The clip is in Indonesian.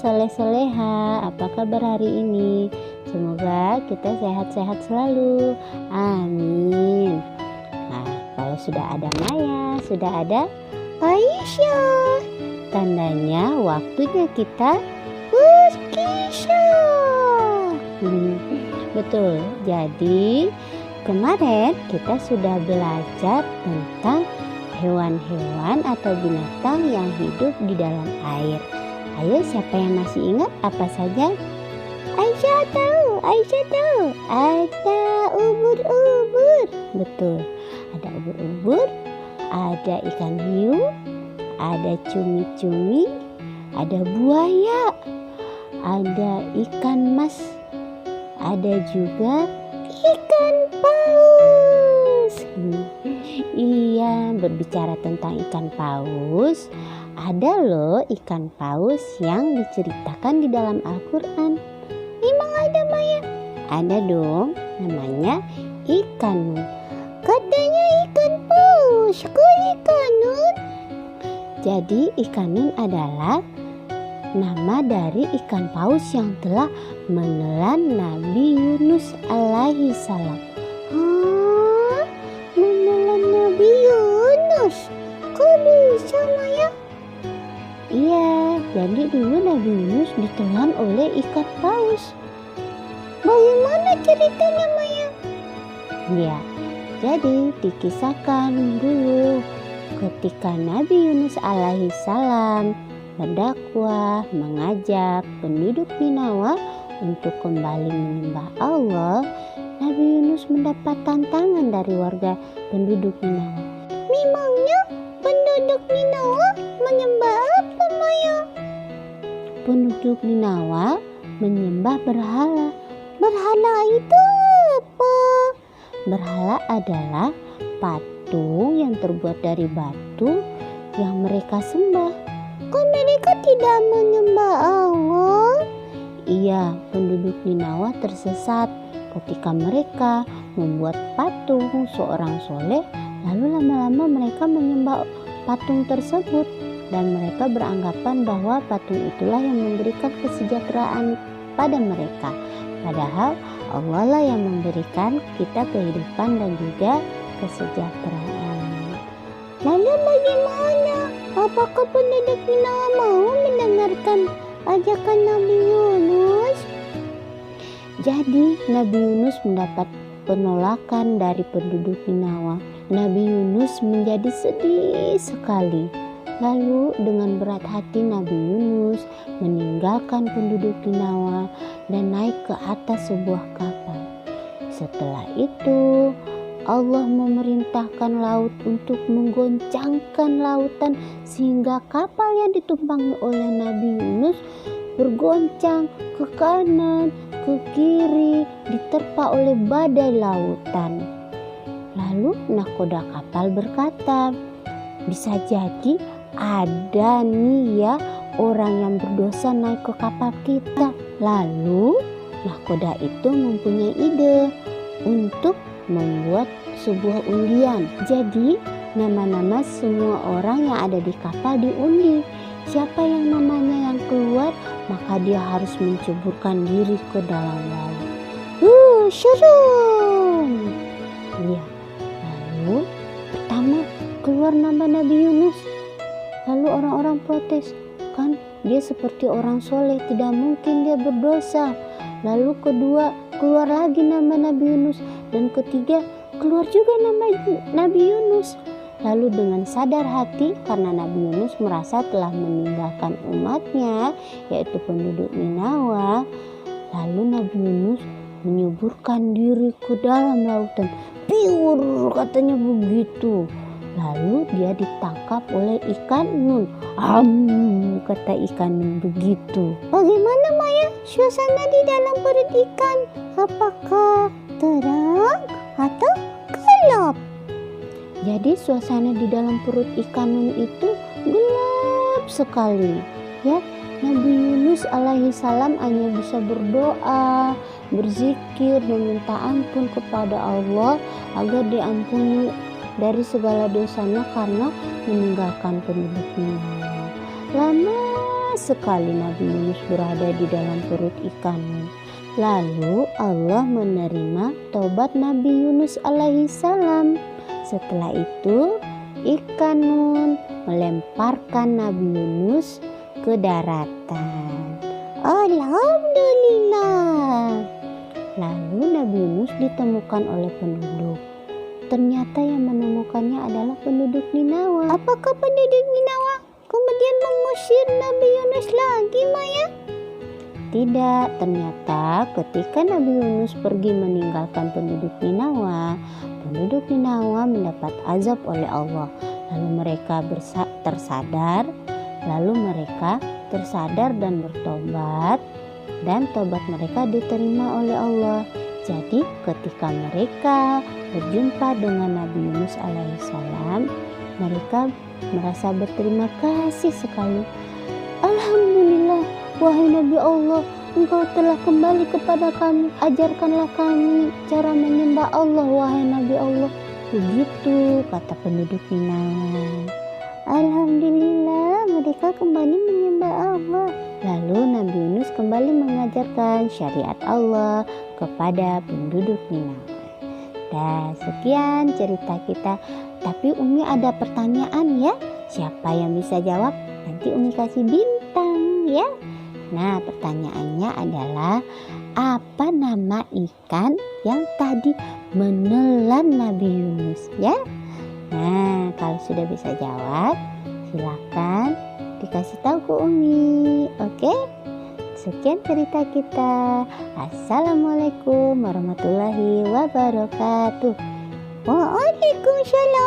soleh-soleha, apa kabar hari ini? Semoga kita sehat-sehat selalu. Amin. Nah, kalau sudah ada Maya, sudah ada Aisyah, tandanya waktunya kita berkisah. Betul, jadi kemarin kita sudah belajar tentang hewan-hewan atau binatang yang hidup di dalam air. Ayo, siapa yang masih ingat apa saja? Aisyah tahu. Ada ubur-ubur. Betul, ada ubur-ubur, ada ikan hiu, ada cumi-cumi, ada buaya, ada ikan mas, ada juga ikan paus. Iya, berbicara tentang ikan paus, ada loh ikan paus yang diceritakan di dalam Al-Quran. Memang ada, Maya? Ada dong, namanya ikan nun. Katanya ikan paus, kok ikan nun? Jadi ikan nun adalah nama dari ikan paus yang telah menelan Nabi Yunus alaihi salam. Menelan Nabi Yunus? Kok bisa, Maya? Iya, jadi dulu Nabi Yunus ditelan oleh ikan paus. Bagaimana ceritanya, Maya? Ya, jadi dikisahkan dulu ketika Nabi Yunus alaihi salam berdakwah, mengajak penduduk Ninawa untuk kembali menyembah Allah. Nabi Yunus mendapat tantangan dari warga penduduk Ninawa. Memangnya penduduk Ninawa menyembah apa, Maya? Penduduk Ninawa menyembah berhala. Berhala itu apa? Berhala adalah patung yang terbuat dari batu yang mereka sembah. Kok mereka tidak menyembah Allah? Iya, penduduk Ninawa tersesat ketika mereka membuat patung seorang soleh, lalu lama-lama mereka menyembah patung tersebut dan mereka beranggapan bahwa patung itulah yang memberikan kesejahteraan pada mereka. Padahal Allah lah yang memberikan kita kehidupan dan juga kesejahteraan. Lalu bagaimana? Apakah penduduk Ninawa mau mendengarkan ajakan Nabi Yunus? Jadi Nabi Yunus mendapat penolakan dari penduduk Ninawa. Nabi Yunus menjadi sedih sekali. Lalu dengan berat hati Nabi Yunus meninggalkan penduduk Ninawa dan naik ke atas sebuah kapal. Setelah itu Allah memerintahkan laut untuk menggoncangkan lautan sehingga kapal yang ditumpangi oleh Nabi Yunus bergoncang ke kanan, ke kiri, diterpa oleh badai lautan. Lalu nahkoda kapal berkata, bisa jadi ada nih ya orang yang berdosa naik ke kapal kita. Lalu nahkoda itu mempunyai ide untuk membuat sebuah undian. Jadi nama-nama semua orang yang ada di kapal diundi. Siapa yang namanya yang keluar, maka dia harus menceburkan diri ke dalam laut. Serem. Iya. Lalu pertama keluar nama Nabi Yunus. Lalu orang-orang protes, kan dia seperti orang soleh, tidak mungkin dia berdosa. Lalu kedua keluar lagi nama Nabi Yunus, dan ketiga keluar juga nama Nabi Yunus. Lalu dengan sadar hati karena Nabi Yunus merasa telah meninggalkan umatnya, yaitu penduduk Ninawa, lalu Nabi Yunus menyuburkan diri ke dalam lautan. Piur, katanya begitu. Lalu dia ditangkap oleh ikan nun. Kata ikan nun begitu. Bagaimana, Maya, suasana di dalam perut ikan? Apakah terang atau gelap? Jadi suasana di dalam perut ikan nun itu gelap sekali. Ya, Nabi Yunus alaihi salam hanya bisa berdoa, berzikir, meminta ampun kepada Allah agar diampuni dari segala dosanya karena meninggalkan penduduk Ninawa. Lama sekali Nabi Yunus berada di dalam perut ikan nun. Lalu Allah menerima tobat Nabi Yunus alaihi salam. Setelah itu ikan nun melemparkan Nabi Yunus ke daratan. Alhamdulillah. Lalu Nabi Yunus ditemukan oleh penduduk. Ternyata yang menemukannya adalah penduduk Ninawa. Apakah penduduk Ninawa kemudian mengusir Nabi Yunus lagi, Maya? Tidak, ternyata ketika Nabi Yunus pergi meninggalkan penduduk Ninawa mendapat azab oleh Allah. Lalu mereka tersadar dan bertobat, dan tobat mereka diterima oleh Allah. Jadi ketika mereka berjumpa dengan Nabi Yunus alaihissalam, mereka merasa berterima kasih sekali. Alhamdulillah, wahai Nabi Allah, Engkau telah kembali kepada kami. Ajarkanlah kami cara menyembah Allah, wahai Nabi Allah. Begitu kata penduduk Ninawa. Alhamdulillah, mereka kembali menyembah Allah. Lalu Nabi Yunus kembali mengajarkan syariat Allah kepada penduduk Ninawa. Dan sekian cerita kita. Tapi Umi ada pertanyaan ya. Siapa yang bisa jawab? Nanti Umi kasih bintang ya. Nah, pertanyaannya adalah apa nama ikan yang tadi menelan Nabi Yunus ya? Nah, kalau sudah bisa jawab, silakan dikasih tahu ke Umi. Oke? Sekian cerita kita. Assalamualaikum warahmatullahi wabarakatuh. Waalaikumsalam